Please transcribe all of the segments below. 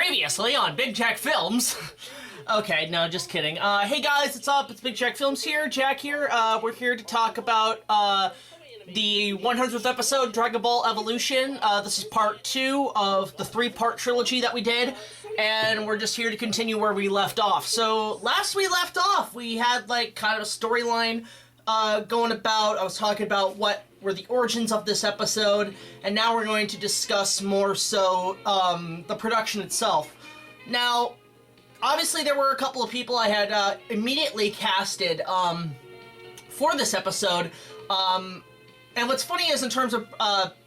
Previously on Big Jack Films. Okay, no, just kidding. Hey guys, what's up? It's Big Jack Films here, Jack here. We're here to talk about the 100th episode, Dragon Ball Evolution. This is part 2 of the 3-part trilogy that we did, and we're just here to continue where we left off. So, last we left off, we had, like, kind of a storyline going about. I was talking about what were the origins of this episode, and now we're going to discuss more so the production itself. Now, obviously there were a couple of people I had immediately casted for this episode, and what's funny is in terms of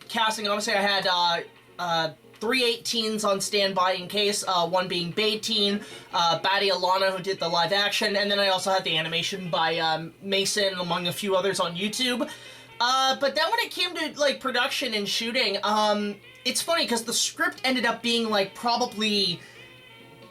casting, obviously I had 3 18s on standby in case, one being BAETEEN, BATTYALANA, who did the live action, and then I also had the animation by Mason, among a few others on YouTube. But then when it came to, like, production and shooting, it's funny, because the script ended up being, like, probably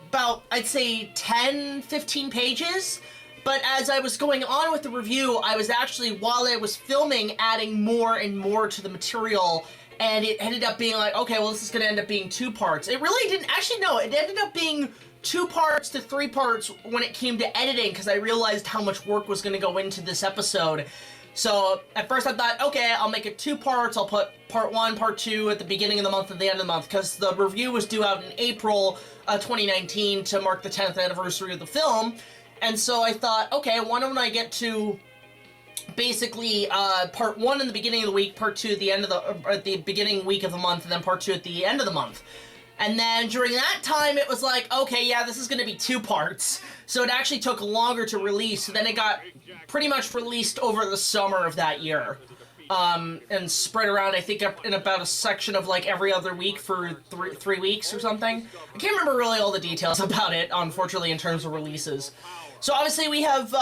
about, I'd say, 10, 15 pages. But as I was going on with the review, I was actually, while I was filming, adding more and more to the material, and it ended up being like, okay, well, this is going to end up being 2 parts. It really didn't, actually, no, it ended up being 2 parts to 3 parts when it came to editing, because I realized how much work was going to go into this episode. So, at first I thought, okay, I'll make it 2 parts, I'll put part 1, part 2 at the beginning of the month and the end of the month, because the review was due out in April 2019 to mark the 10th anniversary of the film, and so I thought, okay, why don't I get to basically part 1 in the beginning of the week, part 2 at the end of at the beginning week of the month, and then part 2 at the end of the month. And then during that time, it was like, okay, yeah, this is going to be 2 parts. So it actually took longer to release. So then it got pretty much released over the summer of that year. And spread around, I think, in about a section of, like, every other week for 3 weeks or something. I can't remember really all the details about it, unfortunately, in terms of releases. So obviously we have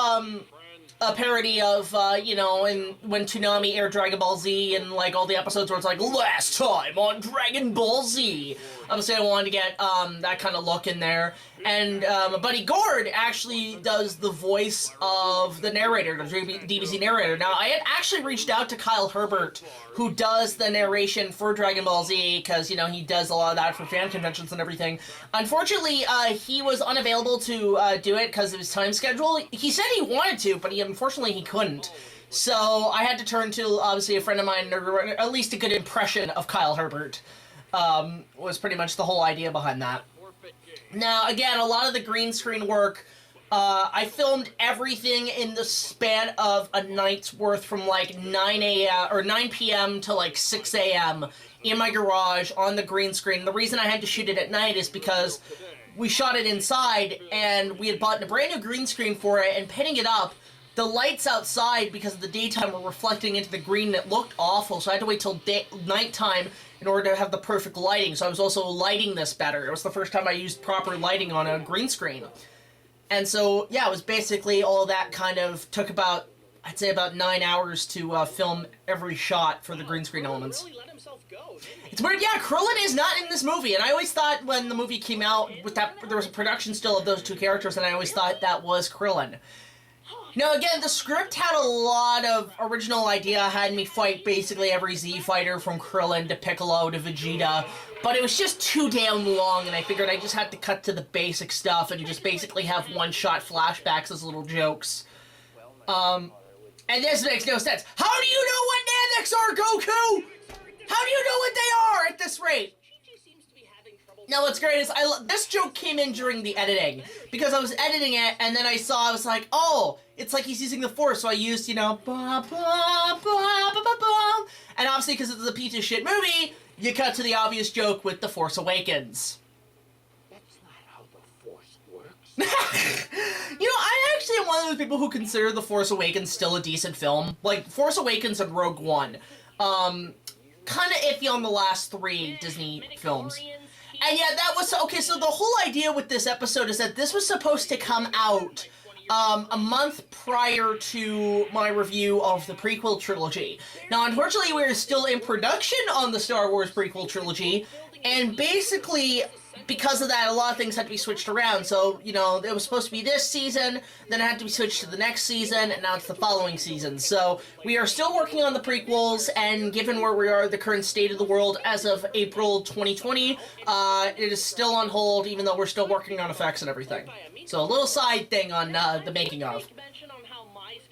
a parody of, you know, when Toonami aired Dragon Ball Z and, like, all the episodes where it's like, last time on Dragon Ball Z. Obviously, I wanted to get that kind of look in there. And my buddy Gord actually does the voice of the narrator, the DBZ narrator. Now, I had actually reached out to Kyle Herbert, who does the narration for Dragon Ball Z, because, you know, he does a lot of that for fan conventions and everything. Unfortunately, he was unavailable to do it because of his time schedule. He said he wanted to, but unfortunately he couldn't. So I had to turn to, obviously, a friend of mine, or at least a good impression of Kyle Herbert. Was pretty much the whole idea behind that. Now, again, a lot of the green screen work, I filmed everything in the span of a night's worth from, like, 9 p.m. to, like, 6 a.m. in my garage on the green screen. The reason I had to shoot it at night is because we shot it inside, and we had bought a brand new green screen for it, and pinning it up, the lights outside, because of the daytime, were reflecting into the green, and it looked awful, so I had to wait till nighttime in order to have the perfect lighting. So I was also lighting this better. It was the first time I used proper lighting on a green screen. And so, yeah, it was basically all that kind of took about, I'd say about 9 hours to film every shot for the green screen elements. It's weird, yeah, Krillin is not in this movie, and I always thought when the movie came out, with that, there was a production still of those 2 characters, and I always thought that was Krillin. Now, again, the script had a lot of original idea, had me fight basically every Z fighter from Krillin to Piccolo to Vegeta, but it was just too damn long, and I figured I just had to cut to the basic stuff and just basically have one-shot flashbacks as little jokes. And this makes no sense. How do you know what Nandex are, Goku? How do you know what they are at this rate? Now, what's great is, this joke came in during the editing, because I was editing it, and then I was like, oh, it's like he's using the Force, so I used, you know, ba ba ba ba ba ba, and obviously, because it's a piece of shit movie, you cut to the obvious joke with The Force Awakens. That's not how the Force works. You know, I actually am one of those people who consider The Force Awakens still a decent film. Like, Force Awakens and Rogue One. Kind of iffy on the last 3 Disney films. And yeah, that was, okay, so the whole idea with this episode is that this was supposed to come out a month prior to my review of the prequel trilogy. Now, unfortunately, we're still in production on the Star Wars prequel trilogy, and basically, because of that, a lot of things had to be switched around. So, you know, it was supposed to be this season, then it had to be switched to the next season, and now it's the following season. So, we are still working on the prequels, and given where we are, the current state of the world as of April 2020, it is still on hold, even though we're still working on effects and everything. So, a little side thing on the making of.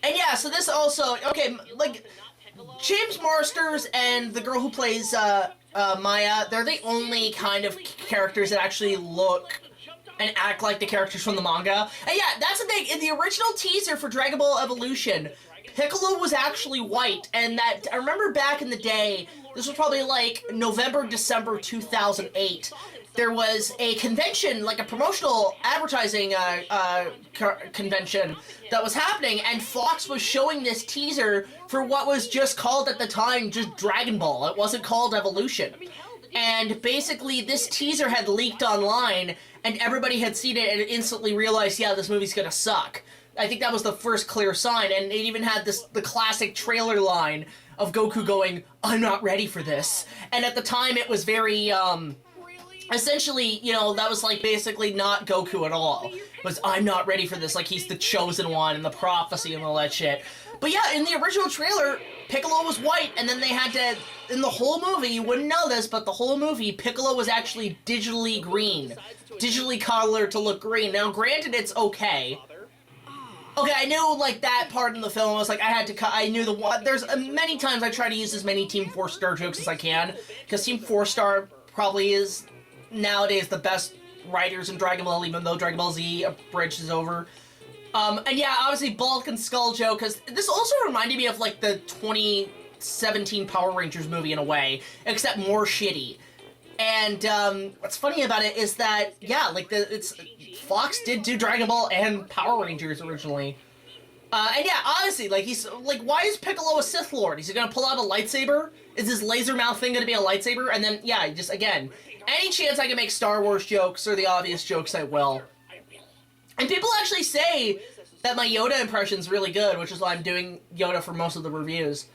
And yeah, so this also, okay, like, James Marsters and the girl who plays, Maya, they're the only kind of characters that actually look and act like the characters from the manga. And yeah, that's the thing, in the original teaser for Dragon Ball Evolution, Piccolo was actually white, and that, I remember back in the day, this was probably like November, December 2008, there was a convention, like a promotional advertising convention that was happening, and Fox was showing this teaser for what was just called at the time just Dragon Ball. It wasn't called Evolution. And basically this teaser had leaked online, and everybody had seen it and instantly realized, yeah, this movie's gonna suck. I think that was the first clear sign, and it even had the classic trailer line of Goku going, "I'm not ready for this." And at the time it was very, essentially, you know, that was like basically not Goku at all. It was, "I'm not ready for this," like he's the chosen one and the prophecy and all that shit. But yeah, in the original trailer, Piccolo was white, and then they had to, in the whole movie, you wouldn't know this, but the whole movie, Piccolo was actually digitally green. Digitally colored to look green. Now, granted, it's okay. Okay, I knew, like, that part in the film was, like, I had to cut, I knew there's many times I try to use as many TeamFourStar jokes as I can, because TeamFourStar probably is, nowadays, the best writers in Dragon Ball, even though Dragon Ball Z Abridged is over. And yeah, obviously, Bulk and Skull joke, because this also reminded me of, like, the 2017 Power Rangers movie in a way, except more shitty. And, what's funny about it is that, yeah, like, Fox did do Dragon Ball and Power Rangers originally. And yeah, honestly, like, why is Piccolo a Sith Lord? Is he gonna pull out a lightsaber? Is his laser mouth thing gonna be a lightsaber? And then, yeah, just, again, any chance I can make Star Wars jokes or the obvious jokes, I will. And people actually say that my Yoda impression's really good, which is why I'm doing Yoda for most of the reviews.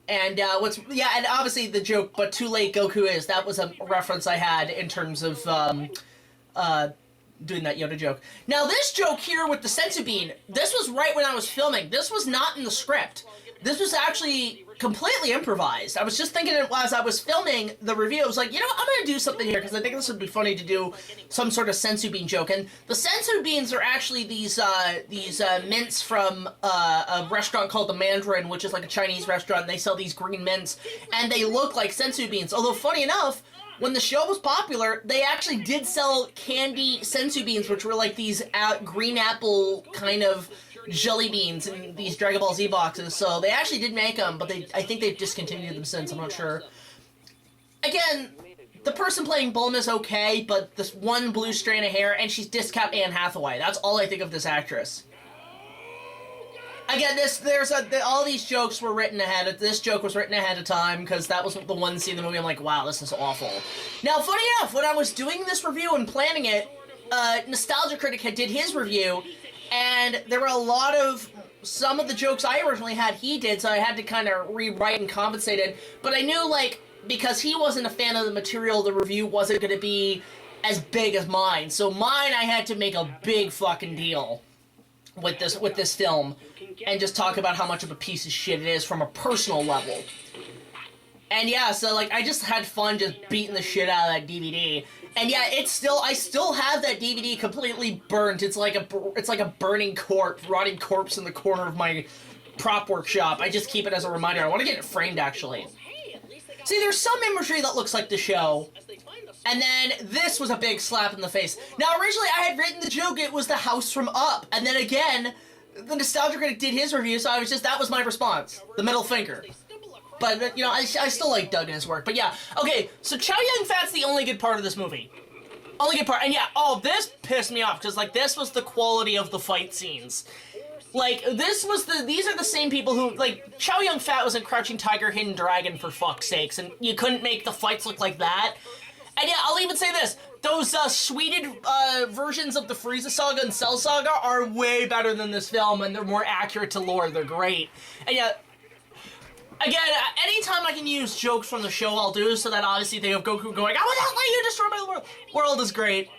And, and obviously the joke, "but too late Goku is," that was a reference I had in terms of, doing that Yoda joke. Now, this joke here with the senzu bean, this was right when I was filming. This was not in the script. This was actually completely improvised. I was just thinking as I was filming the review, I was like, you know what, I'm gonna do something here, because I think this would be funny to do some sort of senzu bean joke. And the senzu beans are actually these mints from a restaurant called the Mandarin, which is like a Chinese restaurant, and they sell these green mints, and they look like senzu beans. Although, funny enough, when the show was popular, they actually did sell candy senzu beans, which were like these green apple kind of jelly beans in these Dragon Ball Z boxes. So they actually did make them, but I think they've discontinued them since. I'm not sure. Again, the person playing Bulma is okay, but this one blue strand of hair, and she's discount Anne Hathaway. That's all I think of this actress. Again, all these jokes were written ahead. This joke was written ahead of time, because that was the one scene in the movie I'm like, wow, this is awful. Now, funny enough, when I was doing this review and planning it, Nostalgia Critic did his review, and there were a lot of, some of the jokes I originally had, he did, so I had to kind of rewrite and compensate it. But I knew, like, because he wasn't a fan of the material, the review wasn't going to be as big as mine. So mine, I had to make a big fucking deal with this film, and just talk about how much of a piece of shit it is from a personal level. And yeah, so like, I just had fun just beating the shit out of that DVD. And yeah, I still have that DVD completely burnt. It's like a burning corpse, rotting corpse in the corner of my prop workshop. I just keep it as a reminder. I want to get it framed, actually. See, there's some imagery that looks like the show, and then this was a big slap in the face. Now, originally I had written the joke, it was the house from Up, and then again, the Nostalgia Critic did his review, so that was my response. The middle finger. But, you know, I still like Doug and his work. But yeah, okay, so Chow Yun-Fat's the only good part of this movie. Only good part. And yeah, this pissed me off, because, like, this was the quality of the fight scenes. Like, these are the same people who, like, Chow Yun-Fat was in Crouching Tiger, Hidden Dragon, for fuck's sakes, and you couldn't make the fights look like that. And yeah, I'll even say this, those, sweeted, versions of the Frieza Saga and Cell Saga are way better than this film, and they're more accurate to lore, they're great. And yeah, Again, anytime I can use jokes from the show, I'll do, so that obviously they have Goku going, I will not let you destroy my world is great.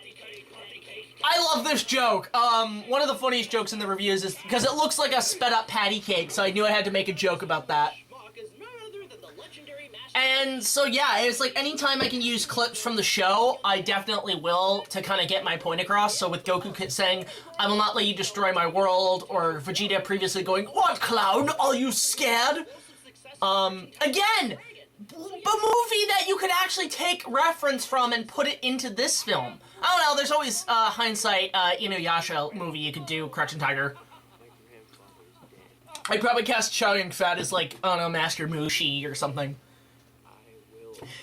I love this joke. One of the funniest jokes in the reviews is because it looks like a sped up patty cake, so I knew I had to make a joke about that. And so yeah, it's like anytime I can use clips from the show, I definitely will to kind of get my point across. So with Goku saying, I will not let you destroy my world, or Vegeta previously going, what clown, are you scared? Again, the movie that you could actually take reference from and put it into this film. I don't know, there's always hindsight Inuyasha movie you could do, Crouching Tiger. I'd probably cast Chow Yun-fat as like, I don't know, Master Mushi or something.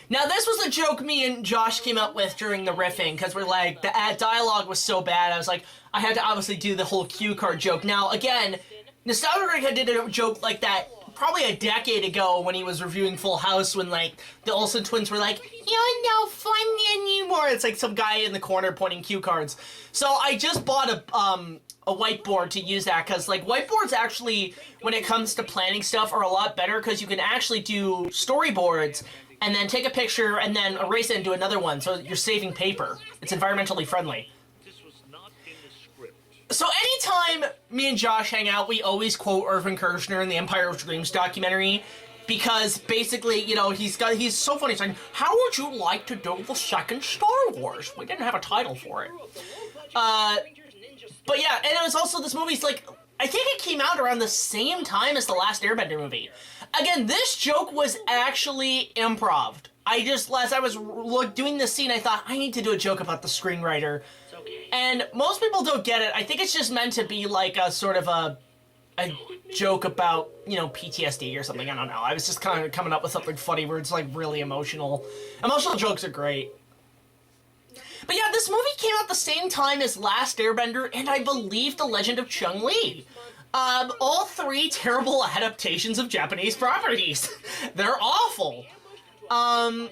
Now this was a joke me and Josh came up with during the riffing, because we're like, the dialogue was so bad, I was like, I had to obviously do the whole cue card joke. Now again, Nostalgia did a joke like that probably a decade ago when he was reviewing Full House, when like the Olsen twins were like, you're no fun anymore. It's like some guy in the corner pointing cue cards. So I just bought a whiteboard to use that, because like whiteboards actually, when it comes to planning stuff, are a lot better, because you can actually do storyboards and then take a picture and then erase it and do another one, so you're saving paper. It's environmentally friendly. So anytime me and Josh hang out, we always quote Irvin Kershner in the Empire of Dreams documentary, because basically, you know, he's so funny. He's like, how would you like to do the second Star Wars? We didn't have a title for it. But yeah, and it was also, this movie's like, I think it came out around the same time as the last Airbender movie. Again, this joke was actually improv'd. As I was doing this scene, I thought, I need to do a joke about the screenwriter. And most people don't get it. I think it's just meant to be like a sort of a joke about, you know, PTSD or something. I don't know. I was just kind of coming up with something funny where it's like really emotional. Emotional jokes are great. But yeah, this movie came out the same time as Last Airbender and I believe The Legend of Chun-Li. All three terrible adaptations of Japanese properties. They're awful. And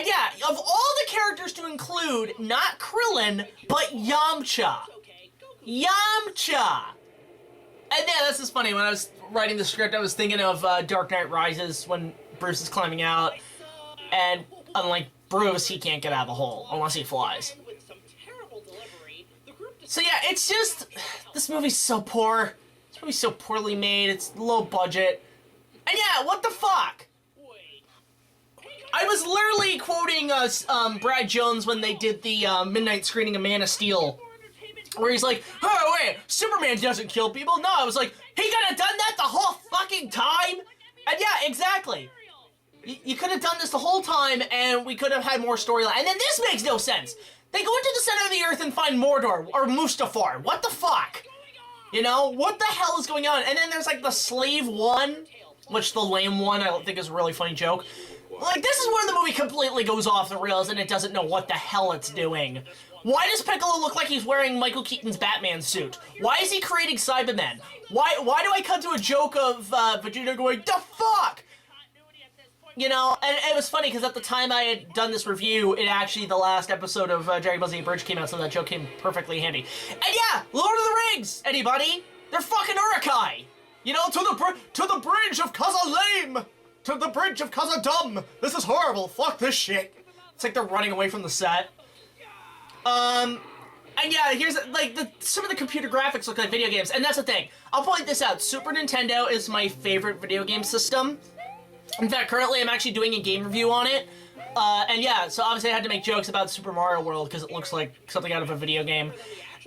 yeah, of all the characters to include, not Krillin, but Yamcha. Yamcha! And yeah, this is funny. When I was writing the script, I was thinking of Dark Knight Rises, when Bruce is climbing out, and unlike Bruce, he can't get out of the hole, unless he flies. So yeah, it's just, this movie's so poor. This movie's so poorly made, it's low budget. And yeah, what the fuck? I was literally quoting Brad Jones when they did the midnight screening of Man of Steel, where he's like, oh wait, Superman doesn't kill people. No, I was like, he could have done that the whole fucking time? And yeah, exactly. You could have done this the whole time, and we could have had more storyline. And then this makes no sense. They go into the center of the earth and find Mordor, or Mustafar. What the fuck? You know, what the hell is going on? And then there's like the Slave One, which the lame one I don't think is a really funny joke. Like, this is where the movie completely goes off the rails and it doesn't know what the hell it's doing. Why does Piccolo look like he's wearing Michael Keaton's Batman suit? Why is he creating Cybermen? Why do I cut to a joke of Vegeta going, the fuck? You know, and it was funny because at the time I had done this review, it actually, the last episode of Dragon Ball Z Bridge came out, so that joke came perfectly handy. And yeah, Lord of the Rings, anybody? They're fucking Urukai! You know, to the bridge of Khazad-dûm! To the bridge of Khazad-dûm! This is horrible, fuck this shit! It's like they're running away from the set. And yeah, here's, like, some of the computer graphics look like video games, and that's the thing. I'll point this out, Super Nintendo is my favorite video game system. In fact, currently I'm actually doing a game review on it. And yeah, so obviously I had to make jokes about Super Mario World because it looks like something out of a video game.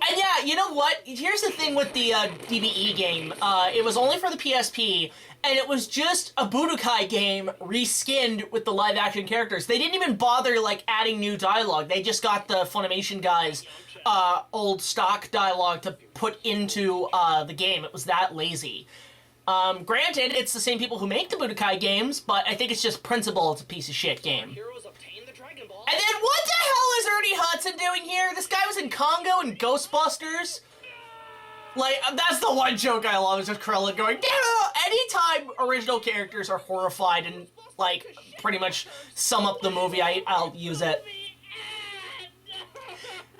And yeah, you know what? Here's the thing with the DBE game. It was only for the PSP, and it was just a Budokai game reskinned with the live-action characters. They didn't even bother, like, adding new dialogue. They just got the Funimation guys' old stock dialogue to put into the game. It was that lazy. Granted, it's the same people who make the Budokai games, but I think it's just principle, it's a piece of shit game. And then what the hell is Ernie Hudson doing here? This guy was in Congo and Ghostbusters. Like, that's the one joke I love, is just Krillin going, no! Anytime original characters are horrified and, like, pretty much sum up the movie, I'll use it.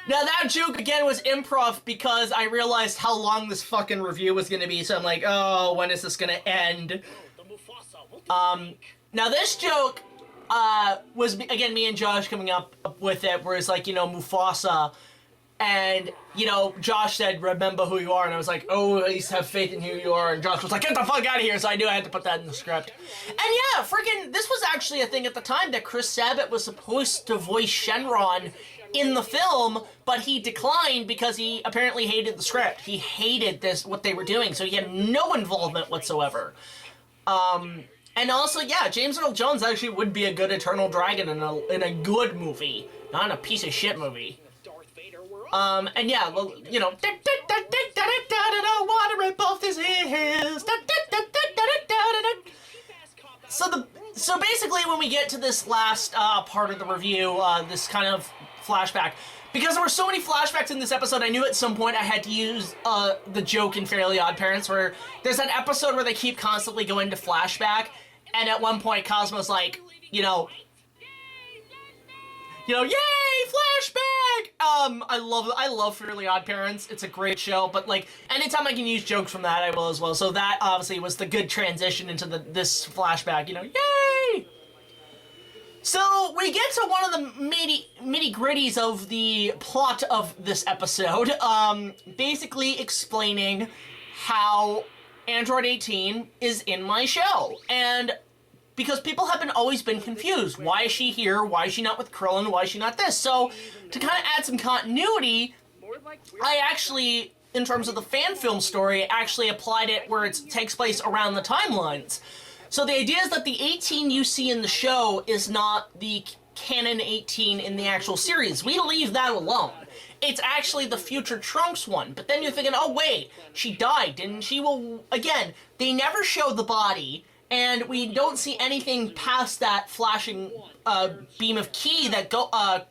Now that joke, again, was improv because I realized how long this fucking review was gonna be, so I'm like, oh, when is this gonna end? Now this joke was, again, me and Josh coming up with it, where it's like, you know, Mufasa, and, you know, Josh said, remember who you are, and I was like, oh, at least have faith in who you are, and Josh was like, get the fuck out of here, so I knew I had to put that in the script. And yeah, freaking, this was actually a thing at the time that Chris Sabat was supposed to voice Shenron in the film, but he declined because he apparently hated the script. He hated what they were doing, so he had no involvement whatsoever. And also, yeah, James Earl Jones actually would be a good Eternal Dragon in a good movie, not in a piece of shit movie. And yeah, well, you know, water in both his ears. So basically, when we get to this last part of the review, this kind of flashback, because there were so many flashbacks in this episode, I knew at some point I had to use the joke in Fairly Odd Parents, where there's that episode where they keep constantly going to flashback, and at one point Cosmo's like, yay, flashback! I love Fairly Odd Parents. It's a great show, but like, anytime I can use jokes from that, I will as well. So that obviously was the good transition into this flashback, yay! So we get to one of the nitty-gritties of the plot of this episode, basically explaining how Android 18 is in my show, and because people have always been confused. Why is she here? Why is she not with Krillin? Why is she not this? So, to kind of add some continuity, I actually, in terms of the fan film story, actually applied it where it takes place around the timelines. So the idea is that the 18 you see in the show is not the canon 18 in the actual series. We leave that alone. It's actually the future Trunks one. But then you're thinking, oh wait, she died, didn't she? Well, again, they never show the body, and we don't see anything past that flashing beam of ki that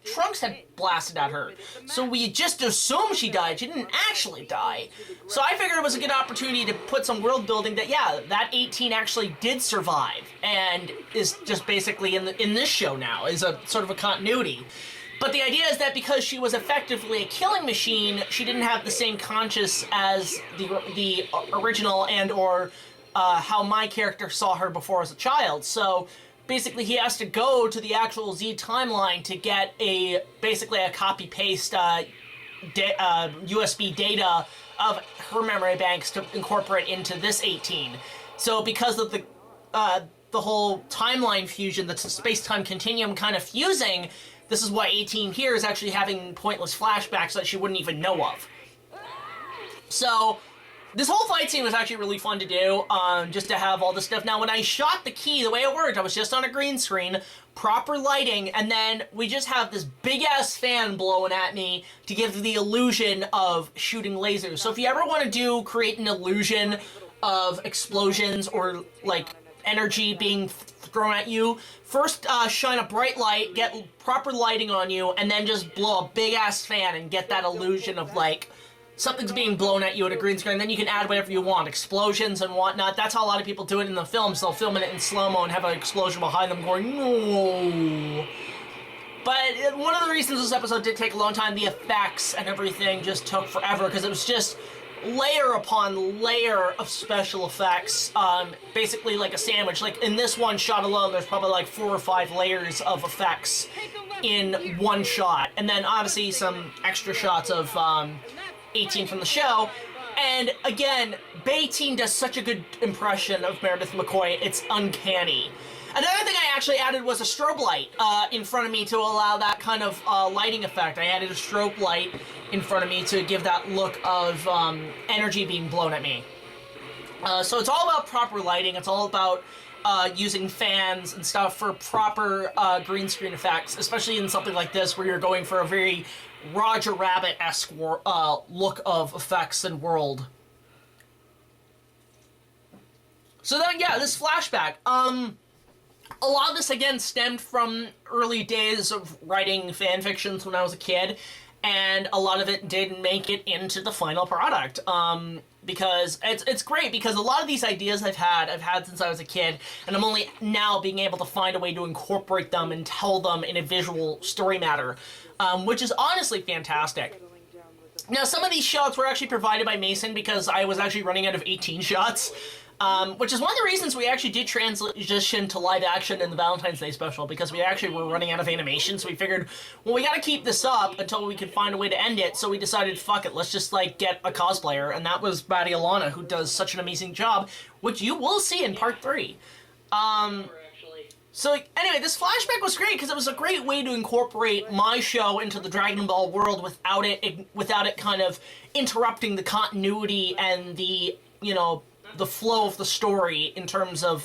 Trunks had blasted at her. So we just assume she died. She didn't actually die. So I figured it was a good opportunity to put some world building that, yeah, that 18 actually did survive, and is just basically in this show now, is a sort of a continuity. But the idea is that because she was effectively a killing machine, she didn't have the same conscience as the original and/or how my character saw her before as a child. So basically he has to go to the actual Z timeline to get basically a copy-paste USB data of her memory banks to incorporate into this 18. So because of the whole timeline fusion, the space-time continuum kind of fusing, this is why 18 here is actually having pointless flashbacks that she wouldn't even know of. So this whole fight scene was actually really fun to do, just to have all this stuff. Now, when I shot the key, the way it worked, I was just on a green screen, proper lighting, and then we just have this big-ass fan blowing at me to give the illusion of shooting lasers. So if you ever want to create an illusion of explosions or, like, energy being thrown at you, first shine a bright light, get proper lighting on you, and then just blow a big-ass fan and get that illusion of, like, something's being blown at you at a green screen. Then you can add whatever you want, explosions and whatnot. That's how a lot of people do it in the films. They'll film it in slow-mo and have an explosion behind them going, no. But one of the reasons this episode did take a long time, the effects and everything just took forever, because it was just layer upon layer of special effects, basically like a sandwich. Like in this one shot alone, there's probably like 4 or 5 layers of effects in one shot. And then obviously some extra shots of 18 from the show. And again, BAETEEN does such a good impression of Meredith McCoy, it's uncanny. Another thing I actually added was a strobe light in front of me to allow that kind of lighting effect. I added a strobe light in front of me to give that look of energy being blown at me. So it's all about proper lighting, it's all about using fans and stuff for proper green screen effects, especially in something like this where you're going for a very Roger Rabbit-esque look of effects and world. So then, yeah, this flashback. A lot of this, again, stemmed from early days of writing fan fictions when I was a kid, and a lot of it didn't make it into the final product. Because it's great, because a lot of these ideas I've had since I was a kid, and I'm only now being able to find a way to incorporate them and tell them in a visual story matter, which is honestly fantastic. Now, some of these shots were actually provided by Mason because I was actually running out of 18 shots. Which is one of the reasons we actually did transition to live action in the Valentine's Day special, because we actually were running out of animation, so we figured, well, we gotta keep this up until we can find a way to end it, so we decided, fuck it, let's just, like, get a cosplayer, and that was BATTYALANA, who does such an amazing job, which you will see in part 3. So, anyway, this flashback was great, because it was a great way to incorporate my show into the Dragon Ball world without it kind of interrupting the continuity and the, you know, the flow of the story in terms of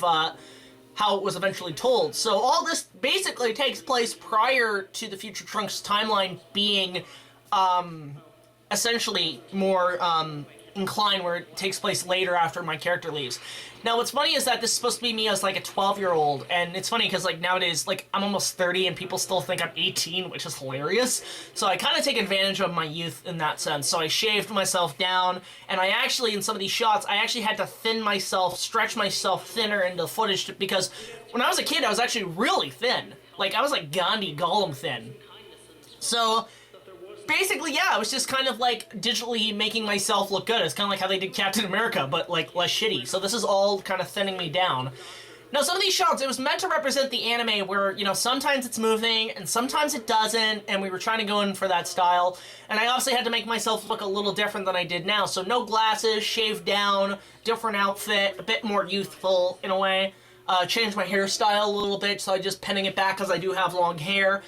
how it was eventually told. So all this basically takes place prior to the Future Trunks timeline being essentially more inclined, where it takes place later after my character leaves. Now what's funny is that this is supposed to be me as like a 12-year-old, and it's funny because like nowadays, like I'm almost 30 and people still think I'm 18, which is hilarious. So I kind of take advantage of my youth in that sense. So I shaved myself down, and I actually, in some of these shots, I actually had to thin myself, stretch myself thinner into footage, because when I was a kid I was actually really thin. Like I was like Gandhi Gollum thin. So basically, yeah, I was just kind of like digitally making myself look good. It's kind of like how they did Captain America, but like less shitty. So this is all kind of thinning me down. Now, some of these shots, it was meant to represent the anime where, you know, sometimes it's moving and sometimes it doesn't, and we were trying to go in for that style. And I obviously had to make myself look a little different than I did now. So no glasses, shaved down, different outfit, a bit more youthful in a way. Changed my hairstyle a little bit, so I just pinning it back because I do have long hair.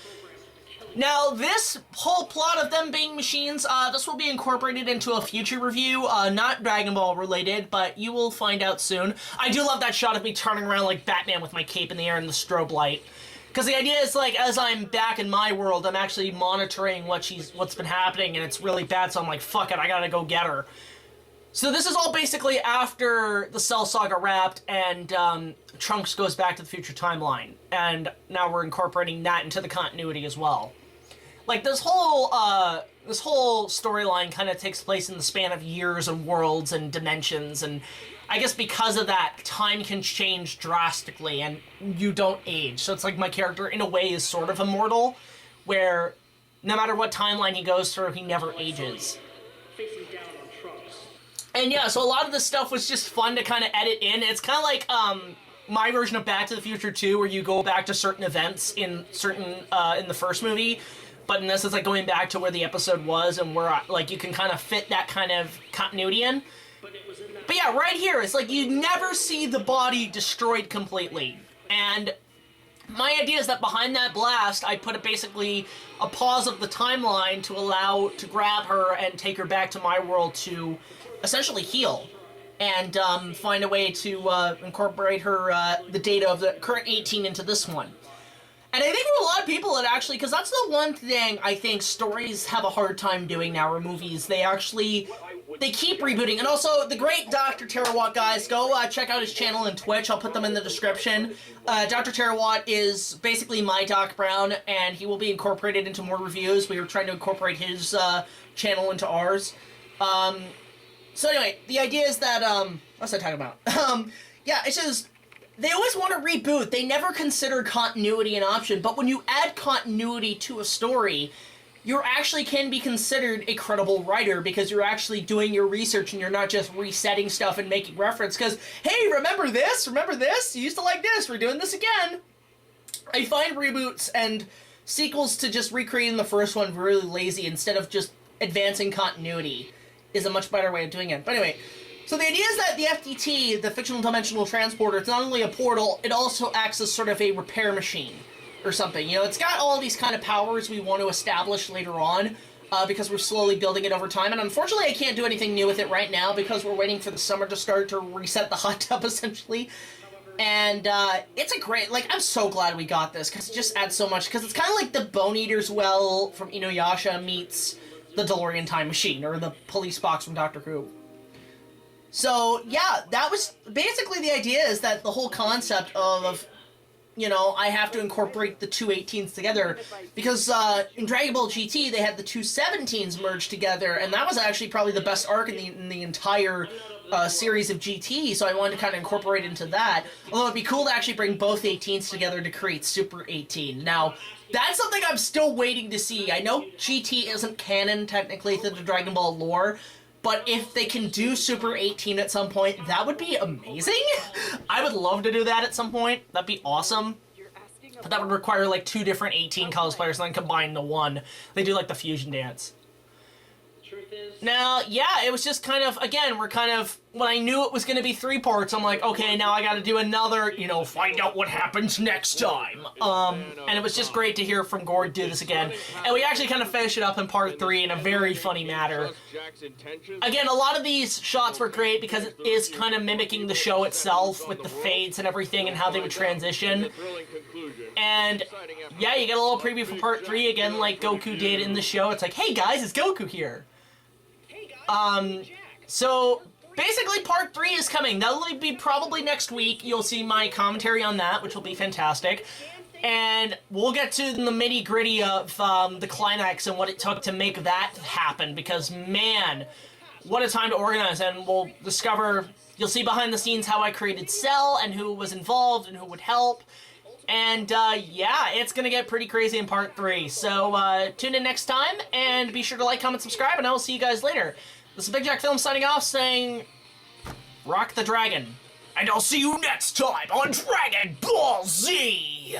Now, this whole plot of them being machines, this will be incorporated into a future review, not Dragon Ball related, but you will find out soon. I do love that shot of me turning around like Batman with my cape in the air and the strobe light. Because the idea is, like, as I'm back in my world, I'm actually monitoring what's been happening, and it's really bad, so I'm like, fuck it, I gotta go get her. So this is all basically after the Cell Saga wrapped, and Trunks goes back to the future timeline. And now we're incorporating that into the continuity as well. Like, this whole storyline kind of takes place in the span of years and worlds and dimensions, and I guess because of that, time can change drastically, and you don't age. So it's like my character, in a way, is sort of immortal, where no matter what timeline he goes through, he never ages. And yeah, so a lot of this stuff was just fun to kind of edit in. It's kind of like, my version of Back to the Future 2, where you go back to certain events in in the first movie, but in this it's like going back to where the episode was, and where like you can kind of fit that kind of continuity in. But yeah, right here, it's like you never see the body destroyed completely. And my idea is that behind that blast, I put basically a pause of the timeline to grab her and take her back to my world to essentially heal. And find a way to incorporate her, the data of the current 18 into this one. And I think for a lot of people it actually, because that's the one thing I think stories have a hard time doing now, or movies, they keep rebooting. And also, the great Dr. TERAWATT, guys, go check out his channel and Twitch, I'll put them in the description. Dr. TERAWATT is basically my Doc Brown, and he will be incorporated into more reviews. We were trying to incorporate his channel into ours. So anyway, the idea is that, what's I talking about? Yeah, it's just, they always want to reboot. They never consider continuity an option, but when you add continuity to a story, you actually can be considered a credible writer, because you're actually doing your research and you're not just resetting stuff and making reference, because, hey, remember this? Remember this? You used to like this, we're doing this again. I find reboots and sequels to just recreating the first one really lazy, instead of just advancing continuity is a much better way of doing it. But anyway, so the idea is that the FDT, the Fictional Dimensional Transporter, it's not only a portal, it also acts as sort of a repair machine or something. You know, it's got all these kind of powers we want to establish later on, because we're slowly building it over time. And unfortunately, I can't do anything new with it right now, because we're waiting for the summer to start to reset the hot tub, essentially. And it's a great, like, I'm so glad we got this, because it just adds so much, because it's kind of like the Bone Eater's Well from Inuyasha meets the DeLorean Time Machine, or the police box from Doctor Who. So, yeah, that was basically the idea, is that the whole concept of, you know, I have to incorporate the two 18s together, because in Dragon Ball GT, they had the two 17s merged together, and that was actually probably the best arc in the entire series of GT, so I wanted to kind of incorporate into that. Although it'd be cool to actually bring both 18s together to create Super 18. Now, that's something I'm still waiting to see. I know GT isn't canon, technically, to the Dragon Ball lore, But if they can do Super 18 at some point, that would be amazing. I would love to do that at some point. That'd be awesome. But that would require like 2 different 18 cosplayers and then combine the one. They do like the fusion dance. Now, yeah, it was just kind of, again, when I knew it was going to be 3 parts, I'm like, okay, now I got to do another, you know, find out what happens next time. And it was just great to hear from Gord do this again. And we actually kind of finished it up in part 3 in a very funny manner. Again, a lot of these shots were great because it is kind of mimicking the show itself with the fades and everything and how they would transition. And, yeah, you get a little preview for part 3 again like Goku did in the show. It's like, hey guys, it's Goku here. So, basically part 3 is coming. That'll be probably next week. You'll see my commentary on that, which will be fantastic. And we'll get to the nitty-gritty of the climax and what it took to make that happen. Because, man, what a time to organize. And we'll discover, you'll see behind the scenes how I created Cell and who was involved and who would help. And, yeah, it's gonna get pretty crazy in part 3. So, tune in next time, and be sure to like, comment, subscribe, and I will see you guys later. This is Big Jack Film signing off, saying, rock the dragon. And I'll see you next time on Dragon Ball Z!